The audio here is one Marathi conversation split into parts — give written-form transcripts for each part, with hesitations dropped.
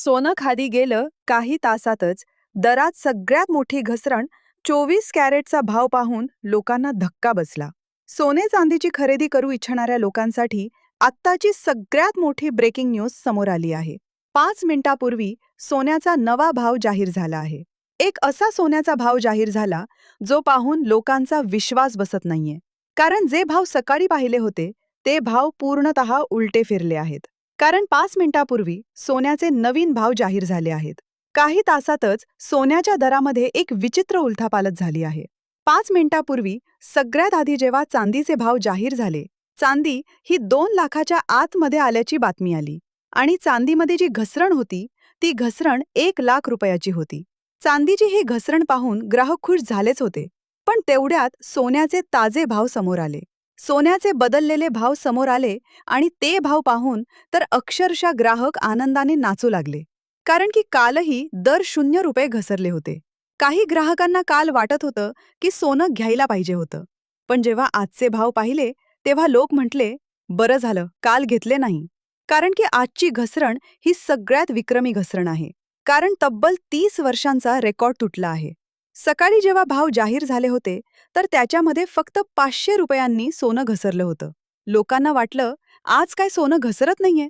सोनं खाली गेलं काही तासातच. दरात सगळ्यात मोठी घसरण. 24 कॅरेटचा भाव पाहून लोकांना धक्का बसला. सोने चांदीची खरेदी करू इच्छिणाऱ्या लोकांसाठी आत्ताची सगळ्यात मोठी ब्रेकिंग न्यूज समोर आली आहे. 5 मिनिटापूर्वी सोन्याचा नवा भाव जाहीर झाला आहे. एक असा सोन्याचा भाव जाहीर झाला जो पाहून लोकांचा विश्वास बसत नाहीये. कारण जे भाव सकाळी पाहिले होते ते भाव पूर्णतः उलटे फिरले आहेत. कारण 5 मिनिटापूर्वी सोन्याचे नवीन भाव जाहीर झाले आहेत. काही तासातच सोन्याच्या दरामध्ये एक विचित्र उलथापालट झाली आहे. 5 मिनिटापूर्वी सगळ्यात आधी जेव्हा चांदीचे भाव जाहीर झाले, चांदी ही 2 लाखाच्या आतमध्ये आल्याची बातमी आली. आणि चांदीमध्ये जी घसरण होती ती घसरण 1 लाख रुपयाची होती. चांदीची ही घसरण पाहून ग्राहक खुश झालेच होते. पण तेवढ्यात सोन्याचे ताजे भाव समोर आले. सोन्याचे बदललेले भाव समोर आले आणि ते भाव पाहून तर अक्षरशः ग्राहक आनंदाने नाचू लागले. कारण की कालही दर 0 रुपये घसरले होते. काही ग्राहकांना काल वाटत होतं की सोनं घ्यायला पाहिजे होतं. पण जेव्हा आजचे भाव पाहिले तेव्हा लोक म्हटले, बरं झालं काल घेतले नाही. कारण की आजची घसरण ही सगळ्यात विक्रमी घसरण आहे. कारण तब्बल 30 वर्षांचा रेकॉर्ड तुटला आहे. सकाळी जेव्हा भाव जाहीर झाले होते तर त्याच्यामध्ये फक्त 500 रुपयांनी सोनं घसरलं होतं. लोकांना वाटलं आज काय सोनं घसरत नाहीये.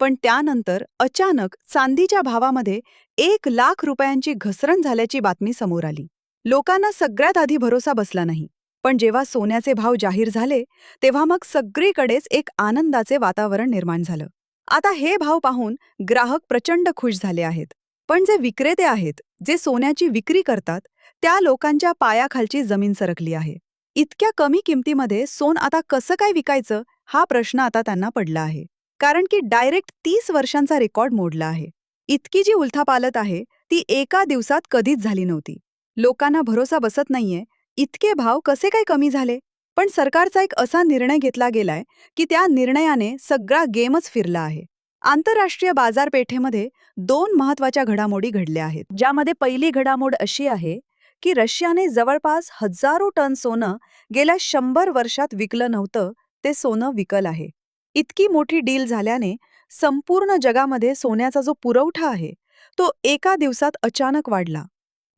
पण त्यानंतर अचानक चांदीच्या भावामध्ये 1 लाख रुपयांची घसरण झाल्याची बातमी समोर आली. लोकांना सगळ्यात आधी भरोसा बसला नाही. पण जेव्हा सोन्याचे भाव जाहीर झाले तेव्हा मग सगळीकडेच एक आनंदाचे वातावरण निर्माण झालं. आता हे भाव पाहून ग्राहक प्रचंड खुश झाले आहेत. पण जे विक्रेते आहेत, जे सोन्याची विक्री करतात, त्या लोकांच्या पायाखालची जमीन सरकली आहे. इतक्या कमी किमतीमध्ये सोन आता कसं काय विकायचं हा प्रश्न आता त्यांना पडला आहे. कारण की डायरेक्ट 30 वर्षांचा रेकॉर्ड मोडला आहे. इतकी जी उलथापालट आहे ती एका दिवसात कधीच झाली नव्हती. लोकांना भरोसा बसत नाहीये इतके भाव कसे काय कमी झाले. पण सरकारचा एक असा निर्णय घेतला गेलाय की त्या निर्णयाने सगळा गेमच फिरला आहे. आंतरराष्ट्रीय बाजारपेठेमध्ये 2 महत्त्वाच्या घडामोडी घडल्या आहेत. ज्यामध्ये पहिली घडामोड अशी आहे की रशियाने जवळपास हजारो टन सोनं गेल्या 100 वर्षात विकलं नव्हतं ते सोनं विकलं आहे. इतकी मोठी डील झाल्याने संपूर्ण जगामध्ये सोन्याचा जो पुरवठा आहे तो एका दिवसात अचानक वाढला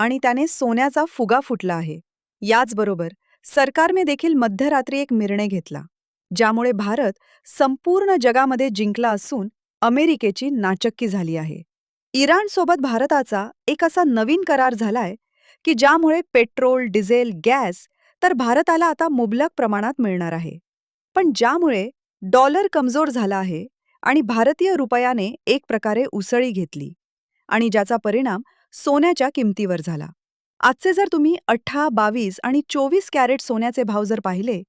आणि त्याने सोन्याचा फुगा फुटला आहे. याचबरोबर सरकारने देखील मध्यरात्री एक निर्णय घेतला ज्यामुळे भारत संपूर्ण जगामध्ये जिंकला असून अमेरिकेची नाचक्की झाली आहे. इराणसोबत भारताचा एक असा नवीन करार झालाय की ज्यामुळे पेट्रोल, डिझेल, गॅस तर भारताला आता मुबलक प्रमाणात मिळणार आहे. पण ज्यामुळे डॉलर कमजोर झाला आहे आणि भारतीय रुपयाने एक प्रकारे उसळी घेतली आणि ज्याचा परिणाम सोन्याच्या किमतीवर झाला. आजचे जर तुम्ही 18, 22 आणि 24 कॅरेट सोन्याचे भाव जर पाहिले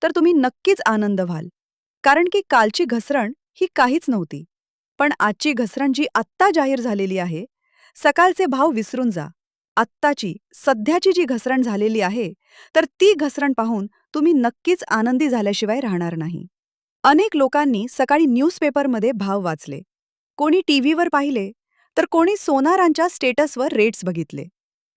तर तुम्ही नक्कीच आनंद व्हाल. कारण की कालची घसरण ही काहीच नव्हती. पण आजची घसरण जी आत्ता जाहीर झालेली आहे, सकाळचे भाव विसरून जा. आत्ताची, सध्याची जी घसरण झालेली आहे तर ती घसरण पाहून तुम्ही नक्कीच आनंदी झाल्याशिवाय राहणार नाही. अनेक लोकांनी सकाळी न्यूजपेपरमध्ये भाव वाचले, कोणी टीव्हीवर पाहिले तर कोणी सोनारांच्या स्टेटसवर रेट्स बघितले.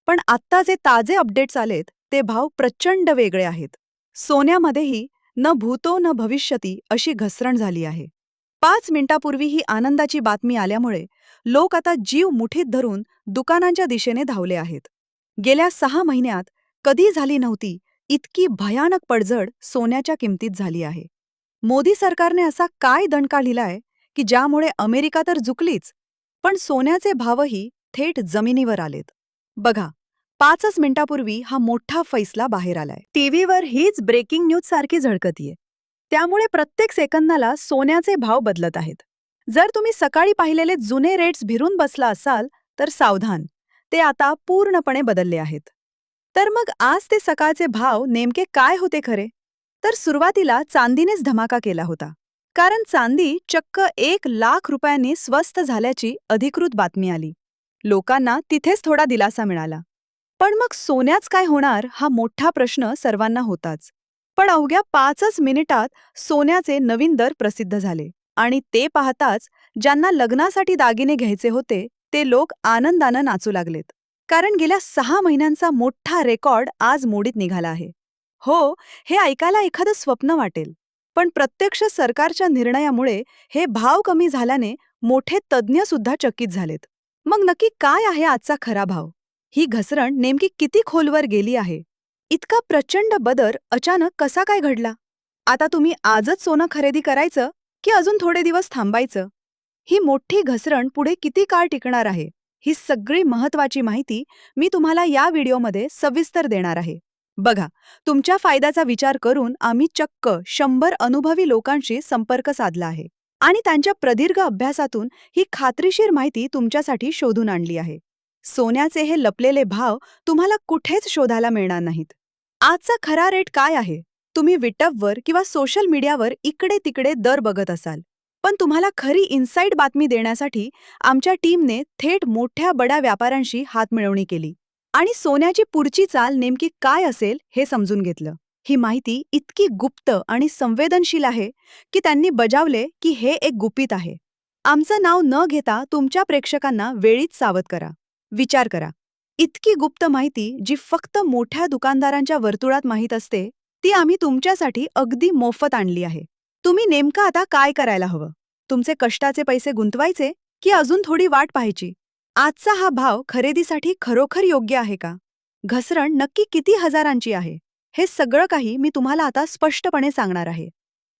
पण आत्ता जे ताजे अपडेट्स आलेत ते भाव प्रचंड वेगळे आहेत. सोन्यामध्येही न भूतो न भविष्यती अशी घसरण झाली आहे. 5 मिनिटापूर्वी ही आनंदाची बातमी आल्यामुळे लोक आता जीव मुठीत धरून दुकानांच्या दिशेने धावले आहेत. गेल्या 6 महिन्यात कधी झाली नव्हती इतकी भयानक पडझड सोन्याच्या किमतीत झाली आहे. मोदी सरकारने असा काय दणका लिहिलाय की ज्यामुळे अमेरिका तर झुकलीच, पण सोन्याचे भावही थेट जमिनीवर आलेत. बघा, 5 मिनिटापूर्वी हा मोठा फैसला बाहेर आलाय. टीव्हीवर हीच ब्रेकिंग न्यूज सारखी झळकतीये. त्यामुळे प्रत्येक सेकंदाला सोन्याचे भाव बदलत आहेत. जर तुम्ही सकाळी पाहिलेले जुने रेट्स भिरून बसला असाल तर सावधान, ते आता पूर्णपणे बदलले आहेत. तर मग आज ते सकाळचे भाव नेमके काय होते खरे? तर सुरुवातीला चांदीनेच धमाका केला होता. कारण चांदी चक्क 1 लाख रुपयांनी स्वस्त झाल्याची अधिकृत बातमी आली. लोकांना तिथेच थोडा दिलासा मिळाला. पण मग सोन्याच काय होणार हा मोठा प्रश्न सर्वांना होताच. पण अवघ्या 5 मिनिटात सोन्याचे नवीन दर प्रसिद्ध झाले आणि ते पाहताच ज्यांना लग्नासाठी दागिने घ्यायचे होते ते लोक आनंदानं नाचू लागलेत. कारण गेल्या 6 महिन्यांचा मोठा रेकॉर्ड आज मोडीत निघाला आहे. हो, हे ऐकायला एखादं स्वप्न वाटेल. पण प्रत्यक्ष सरकारच्या निर्णयामुळे हे भाव कमी झाल्याने मोठे तज्ज्ञ सुद्धा चकित झालेत. मग नक्की काय आहे आजचा खरा भाव? ही घसरण नेमकी किती खोलवर गेली आहे? इतका प्रचंड बदल अचानक कसा काय घडला? आता तुम्ही आजच सोनं खरेदी करायचं की अजून थोडे दिवस थांबायचं? ही मोठी घसरण पुढे किती काळ टिकणार आहे? ही सगळी महत्त्वाची माहिती मी तुम्हाला या व्हिडिओमध्ये सविस्तर देणार आहे. बघा, तुमच्या फायद्याचा विचार करून आम्ही चक्क 100 अनुभवी लोकांशी संपर्क साधला आहे आणि त्यांच्या प्रदीर्घ अभ्यासातून ही खात्रीशीर माहिती तुमच्यासाठी शोधून आणली आहे. सोन्याचे हे लपलेले भाव तुम्हाला कुठेच शोधायला मिळणार नाहीत. आजचा खरा रेट काय आहे? तुम्ही विटअपवर किंवा सोशल मीडियावर इकडे तिकडे दर बघत असाल, पण तुम्हाला खरी इनसाईड बातमी देण्यासाठी आमच्या टीमने थेट मोठ्या बड्या व्यापाऱ्यांशी हातमिळवणी केली आणि सोन्याची पुढची चाल नेमकी काय असेल हे समजून घेतलं. ही माहिती इतकी गुप्त आणि संवेदनशील आहे की त्यांनी बजावले की हे एक गुपित आहे. आमचं नाव न घेता तुमच्या प्रेक्षकांना वेळीच सावध करा. विचार करा, इतकी गुप्त माहिती जी फक्त मोठ्या दुकानदारांच्या वर्तुळात माहीत असते, ती आम्ही तुमच्यासाठी अगदी मोफत आणली आहे. तुम्ही नेमकं आता काय करायला हवं? तुमचे कष्टाचे पैसे गुंतवायचे की अजून थोडी वाट पाहायची? आजचा हा भाव खरेदीसाठी खरोखर योग्य आहे का? घसरण नक्की किती हजारांची आहे? हे सगळं काही मी तुम्हाला आता स्पष्टपणे सांगणार आहे.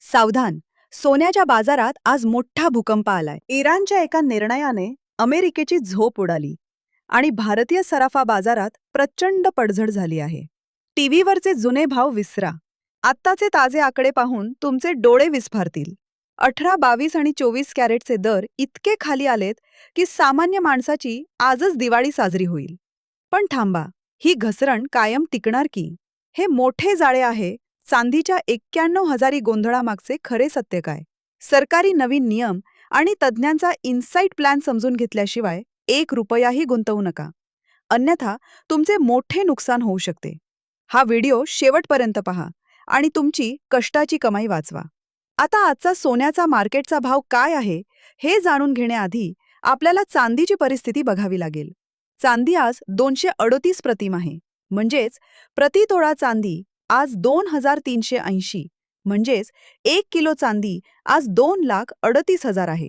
सावधान, सोन्याच्या बाजारात आज मोठा भूकंप आलाय. इराणच्या एका निर्णयाने अमेरिकेची झोप उडाली आणि भारतीय सराफा बाजारात प्रचंड पडझड झाली आहे. टीव्हीवरचे जुने भाव विसरा. आत्ताचे ताजे आकडे पाहून तुमचे डोळे विस्फारतील. 18, 22 आणि 24 कॅरेटचे दर इतके खाली आलेत की सामान्य माणसाची आजच दिवाळी साजरी होईल. पण थांबा, ही घसरण कायम टिकणार की? हे मोठे जाळे आहे चांदीच्या 91,000 गोंधळामागचे खरे सत्य काय? सरकारी नवीन नियम आणि तज्ज्ञांचा इनसाईट प्लॅन समजून घेतल्याशिवाय 1 रुपयाही गुंतवू नका, अन्यथा तुमचे मोठे नुकसान होऊ शकते. हा व्हिडिओ शेवटपर्यंत पहा आणि तुमची कष्टाची कमाई वाचवा. आता आजचा सोन्याचा मार्केटचा भाव काय आहे हे जाणून घेण्याआधी आपल्याला चांदीची परिस्थिती बघावी लागेल. चांदी आज 238 प्रतिम आहे, म्हणजेच प्रति तोळा चांदी आज 2,380, म्हणजेच 1 किलो चांदी आज 2,38,000 आहे.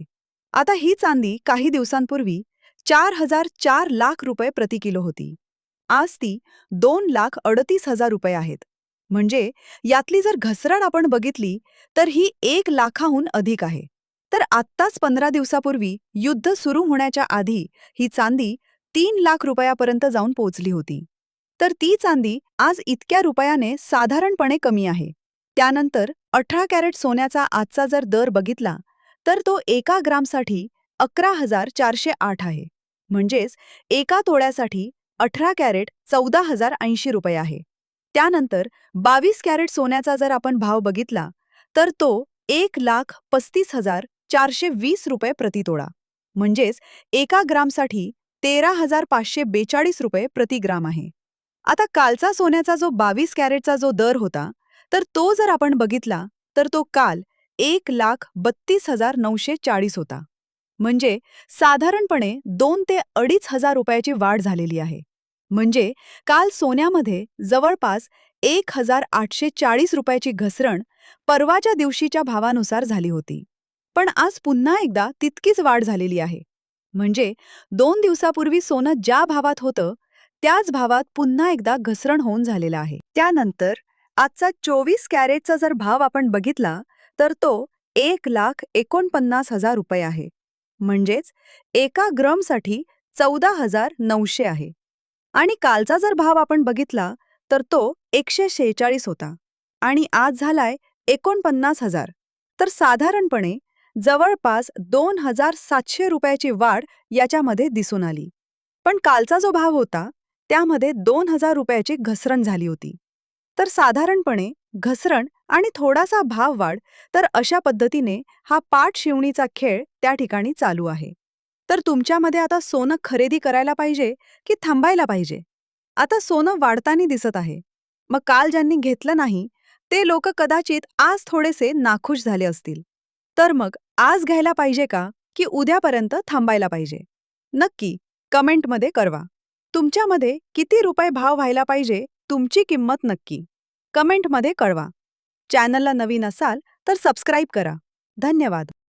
आता ही चांदी काही दिवसांपूर्वी 4,004 लाख रुपये प्रति किलो होती. आज ती 2,38,000 रुपये आहेत. म्हणजे यातली जर घसरण आपण बघितली तर ही 1 लाखाहून अधिक आहे. तर आत्ताच 15 दिवसापूर्वी युद्ध सुरू होण्याच्या आधी ही चांदी 3 लाख रुपयापर्यंत जाऊन पोहोचली होती. तर ती चांदी आज इतक्या रुपयाने साधारणपणे कमी आहे. त्यानंतर 18 कॅरेट सोन्याचा आजचा जर दर बघितला तर तो एका ग्रामसाठी 11,408 आहे. म्हणजेच एका तोळ्यासाठी 18 कॅरेट 14,080 रुपये आहे. त्यानंतर 22 कॅरेट सोन्याचा जर आपण भाव बघितला तर तो 1,35,420 रुपये प्रति तोळा, म्हणजेच एका ग्रामसाठी 13,542 रुपये प्रति ग्राम आहे. आता कालचा सोन्याचा जो 22 कॅरेटचा जो दर होता तर तो जर आपण बघितला तर तो काल 1,32,940 होता. म्हणजे साधारणपणे 2 ते 2,500 रुपयाची वाढ झालेली आहे. म्हणजे काल सोन्यामध्ये जवळपास 1,840 रुपयाची घसरण परवाच्या दिवशीच्या भावानुसार झाली होती. पण आज पुन्हा एकदा तितकीच वाढ झालेली आहे. म्हणजे 2 दिवसापूर्वी सोनं ज्या भावात होतं त्याच भावात पुन्हा एकदा घसरण होऊन झालेला आहे. त्यानंतर आजचा 24 कॅरेटचा जर भाव आपण बघितला तर तो 1,49,000 रुपये आहे. म्हणजेच एका ग्रामसाठी 14,900 आहे. आणि कालचा जर भाव आपण बघितला तर तो 146 होता आणि आज झालाय 49,000. तर साधारणपणे जवळपास 2,700 रुपयाची वाढ याच्यामध्ये दिसून आली. पण कालचा जो भाव होता त्यामध्ये 2,000 रुपयाची घसरण झाली होती. तर साधारणपणे घसरण आणि थोडासा भाव वाढ, तर अशा पद्धतीने हा पाठशिवणीचा खेळ त्या ठिकाणी चालू आहे. तर तुमच्यामध्ये आता सोनं खरेदी करायला पाहिजे की थांबायला पाहिजे? आता सोनं वाढताना दिसत आहे. मग काल ज्यांनी घेतलं नाही ते लोक कदाचित आज थोडेसे नाखुश झाले असतील. तर मग आज घ्यायला पाहिजे का की उद्यापर्यंत थांबायला पाहिजे? नक्की कमेंटमध्ये कळवा. तुमच्यामध्ये किती रुपये भाव व्हायला पाहिजे तुमची किंमत नक्की कमेंटमध्ये कळवा. चॅनलला नवीन असाल तर सबस्क्राईब करा. धन्यवाद.